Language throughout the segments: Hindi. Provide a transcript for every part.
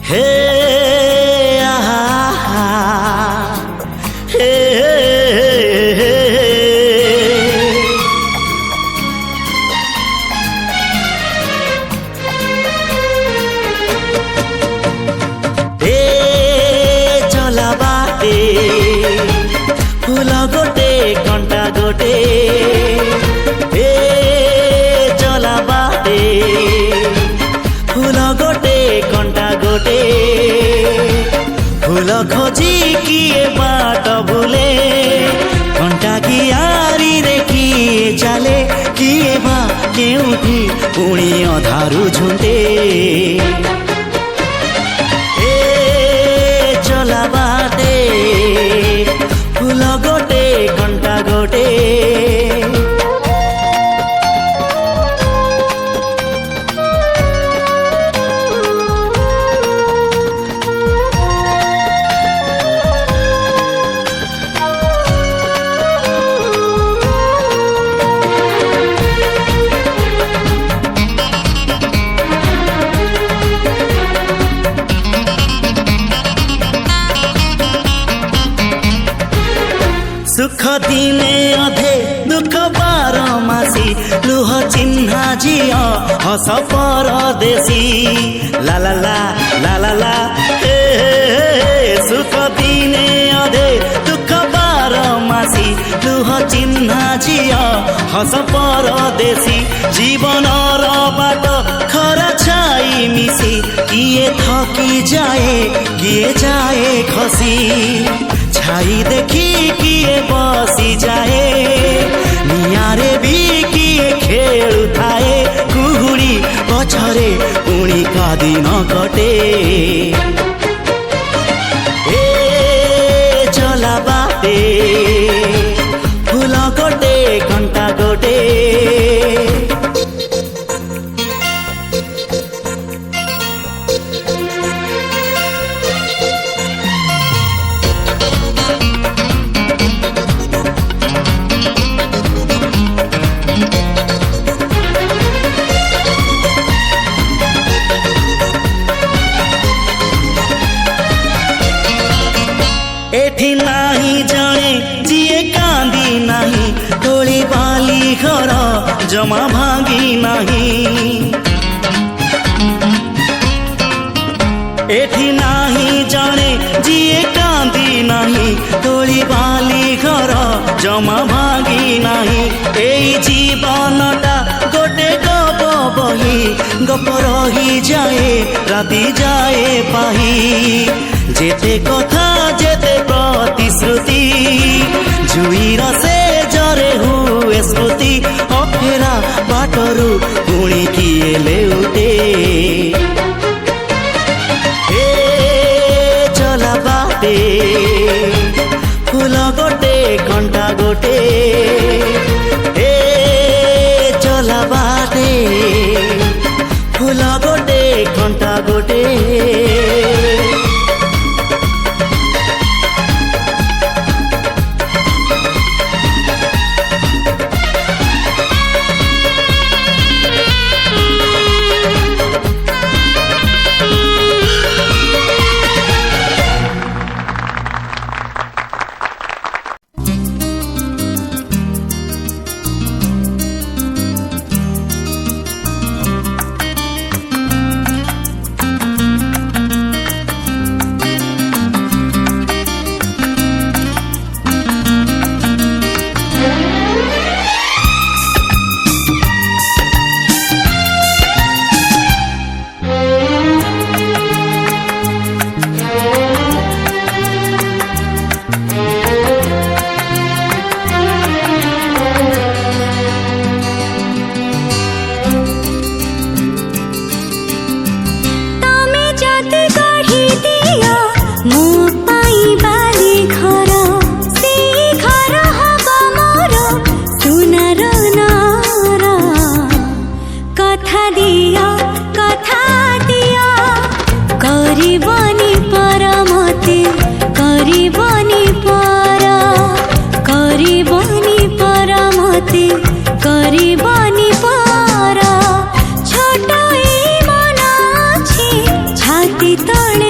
हे आहा हे चला बाटे फूल गोटे कंटा गोटे चला बाटे फूल गोटे कंटा गोटे फूल खोजी किए बाट भूले कंटा की आरी रे किए चले किए बा केउठी पुणी अधारू झुंटे चला बाटे फूल गोटे कंटा गोटे सुख दिने अधे दुख बारमासी लुह चिन्हा झियो हस परदेशी ला ला ला ला ला ला सुख दिने अधे दुख बारमासी लुह चिन्हा झियो हस परदेशी जीवन बाट खरा छाई मिसी किए थकी जाए किए जाए खसी छाई देखी किए बसी जाए नियारे भी किए खेलु थाए कुहुड़ी पछरे पुणी का दिन कटे चला बाटे फूल गोटे कंटा गोटे एठी नाही जाने जिए कांदी नाही तोली बाली घर जमा भांगी नहीं एठी नाही जाने जिए कांदी नहीं तोली बाली घर जमा भांगी नहीं एई जीवनटा गोटे गप बही गप रही जाए राति जाए पाही जेते कथा जेते प्रतिश्रुति जुईर से जरे हुए स्मृति अफेरा बाटरू पुणी किए लेउटे चला बाटे फूल गोटे कंटा गोटे चला बाटे फूल गोटे कंटा गोटे तले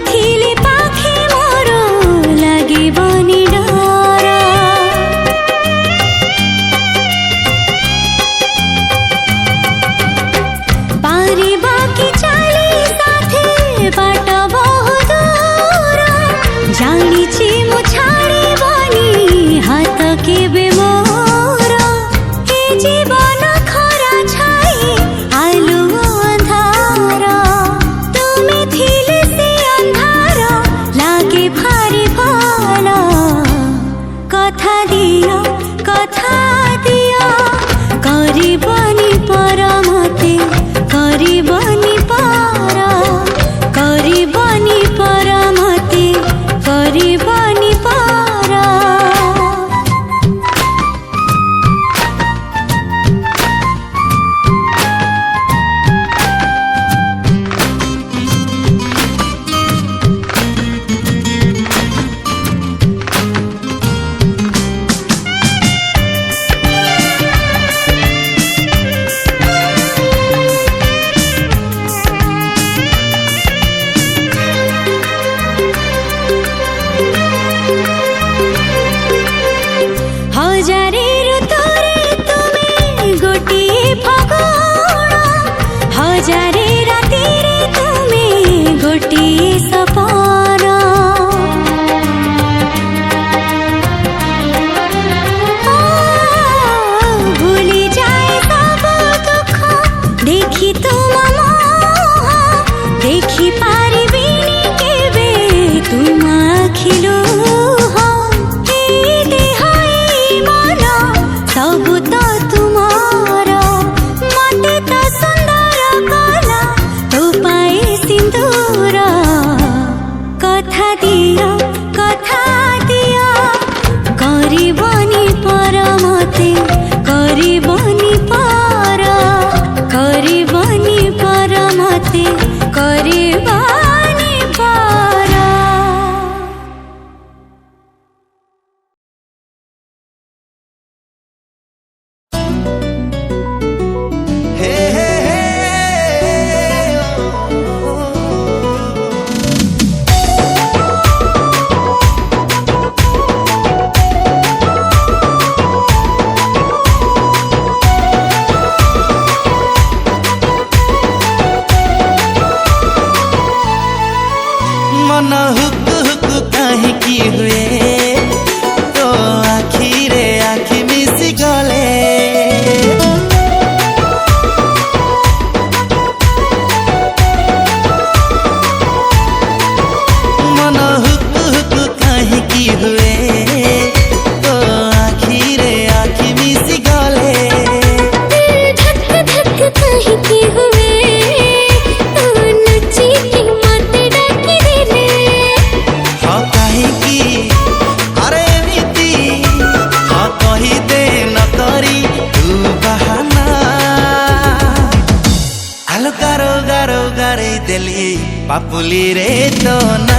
थिले पाखे मोर लागिबनी डर पारिबा कि चाली साथे बाट बहु दूर जानिछि मु छाडिबनी हात केबे मोर ए जीवन खरा छाई आलु अंधार तुमे थिले से अंधार लागे भारी भल कथा दियो करिबनी पर मते करिबनी पर मते करिबनी पर हजारे ऋतुरे तुमे गोटिए फगुण हजारे रातिरे तुमे गोटिए सपन भूली जाए सब दुख देखि तुम मोह देखि पारिबिनी केबे तुम आखिलो सबु तो तुमार मते तो सुंदर कला तो पाए सिंदूर कथा दियो करिबनी पर मते करिबनी पर मते करिबनी पर मन हुक हुक काहे की हुए तो आखिरे आखि मिसी गले मन हुक हुक काहे की हुए तो आखिरे आखि मिसी गले धक धक काहे की हुए तो नची की मत डाकी देले हाँ काहे की अरे नीति हाँ कही दे न करी तू बहाना आलो गारो गारो गारे देली पापुली रे तो ना